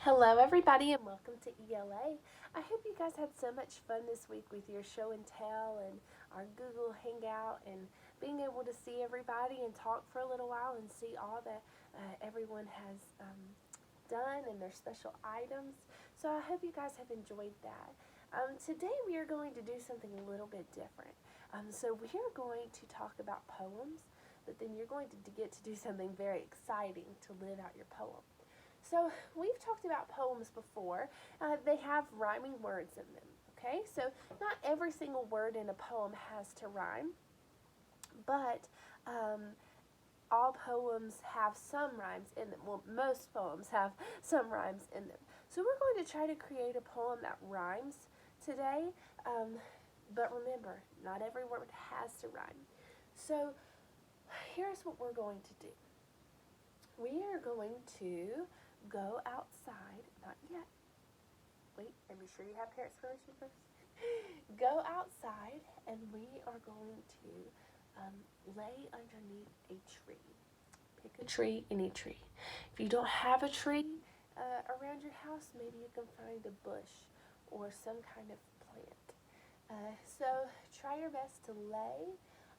Hello, everybody, and welcome to ELA. I hope you guys had so much fun this week with your show and tell and our Google Hangout and being able to see everybody and talk for a little while and see all that everyone has done and their special items. So I hope you guys have enjoyed that. Today we are going to do something a little bit different. So we are going to talk about poems, but then you're going to get to do something very exciting to live out your poem. So we've talked about poems before. They have rhyming words in them. Okay, so not every single word in a poem has to rhyme, but all poems have some rhymes in them. Well, most poems have some rhymes in them. So we're going to try to create a poem that rhymes today. But remember, not every word has to rhyme. So here's what we're going to do. We are going to go outside. Not yet. Wait, and be sure you have parents' permission first. Go outside, and we are going to lay underneath a tree. Pick a tree, any tree. If you don't have a tree around your house, maybe you can find a bush or some kind of plant. So try your best to lay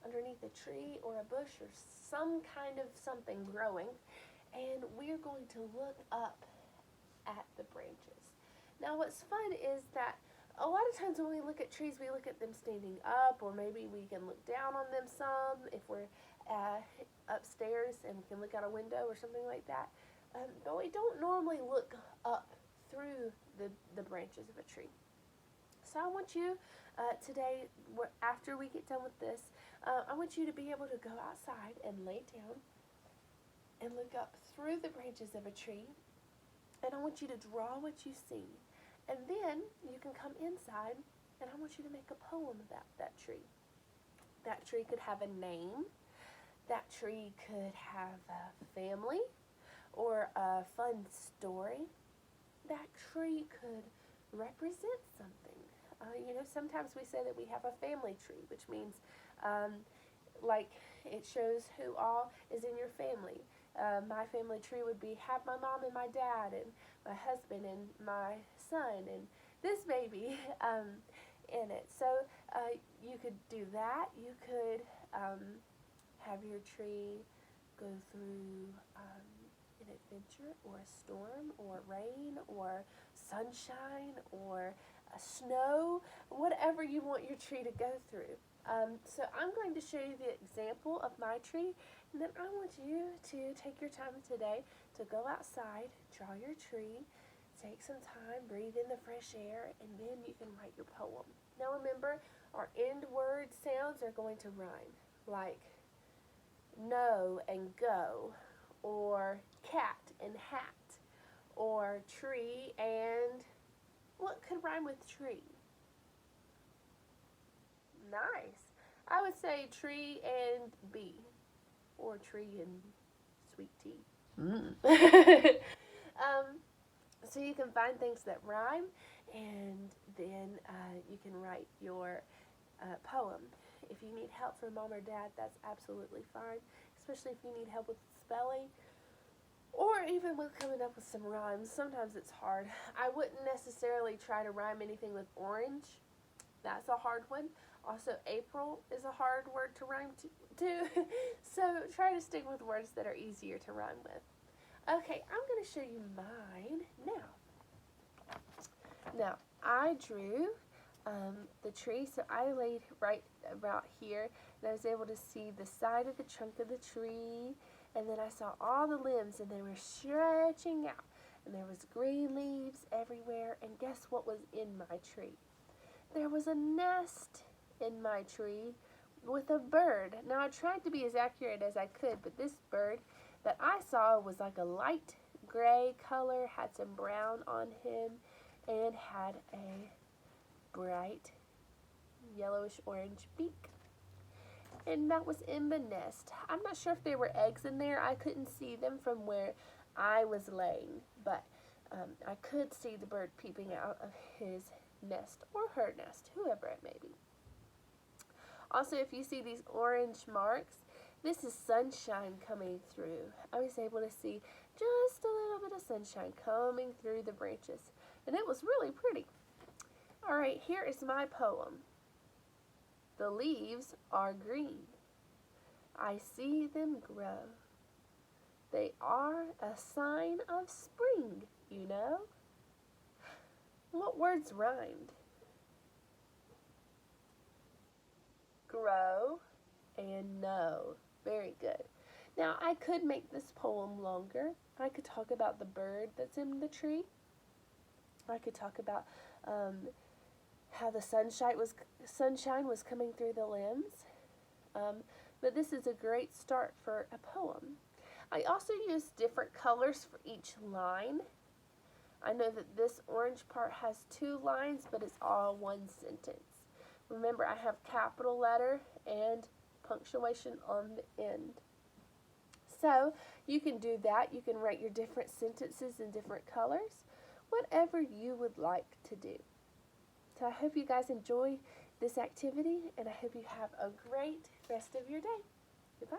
underneath a tree or a bush or some kind of something growing, and we're going to look up at the branches. Now what's fun is that a lot of times when we look at trees, we look at them standing up, or maybe we can look down on them some if we're upstairs and we can look out a window or something like that. But we don't normally look up through the branches of a tree. So I want you today, after we get done with this, I want you to be able to go outside and lay down and look up through the branches of a tree, and I want you to draw what you see. And then you can come inside, and I want you to make a poem about that tree. That tree could have a name. That tree could have a family or a fun story. That tree could represent something. Sometimes we say that we have a family tree, which means like it shows who all is in your family. My family tree would be have my mom and my dad and my husband and my son and this baby in it. So you could do that. You could have your tree go through an adventure or a storm or rain or sunshine or snow, whatever you want your tree to go through. So I'm going to show you the example of my tree, and then I want you to take your time today to go outside, draw your tree, take some time, breathe in the fresh air, and then you can write your poem. Now remember, our end word sounds are going to rhyme, like no and go, or cat and hat, or tree and what could rhyme with tree? Nice. I would say tree and bee, or tree and sweet tea. So you can find things that rhyme, and then you can write your poem. If you need help from mom or dad, that's absolutely fine, especially if you need help with spelling or even with coming up with some rhymes. Sometimes it's hard. I wouldn't necessarily try to rhyme anything with orange. That's a hard one. Also, April is a hard word to rhyme to. So try to stick with words that are easier to rhyme with. Okay, I'm going to show you mine now. Now, I drew the tree, so I laid right about here, and I was able to see the side of the trunk of the tree, and then I saw all the limbs, and they were stretching out, and there was green leaves everywhere, and guess what was in my tree? There was a nest in my tree with a bird. Now, I tried to be as accurate as I could, but this bird that I saw was like a light gray color, had some brown on him, and had a bright yellowish orange beak. And that was in the nest. I'm not sure if there were eggs in there. I couldn't see them from where I was laying, but I could see the bird peeping out of his nest or her nest, whoever it may be. Also, if you see these orange marks, this is sunshine coming through. I was able to see Just a little bit of sunshine coming through the branches. And it was really pretty. All right, here is my poem. The leaves are green. I see them grow. They are a sign of spring, you know. What words rhymed? Grow and know. Very good. Now, I could make this poem longer. I could talk about the bird that's in the tree. I could talk about how the sunshine was coming through the limbs. But this is a great start for a poem. I also use different colors for each line. I know that this orange part has 2 lines, but it's all one sentence. Remember, I have capital letter and punctuation on the end. So you can do that. You can write your different sentences in different colors, whatever you would like to do. So I hope you guys enjoy this activity, and I hope you have a great rest of your day. Goodbye.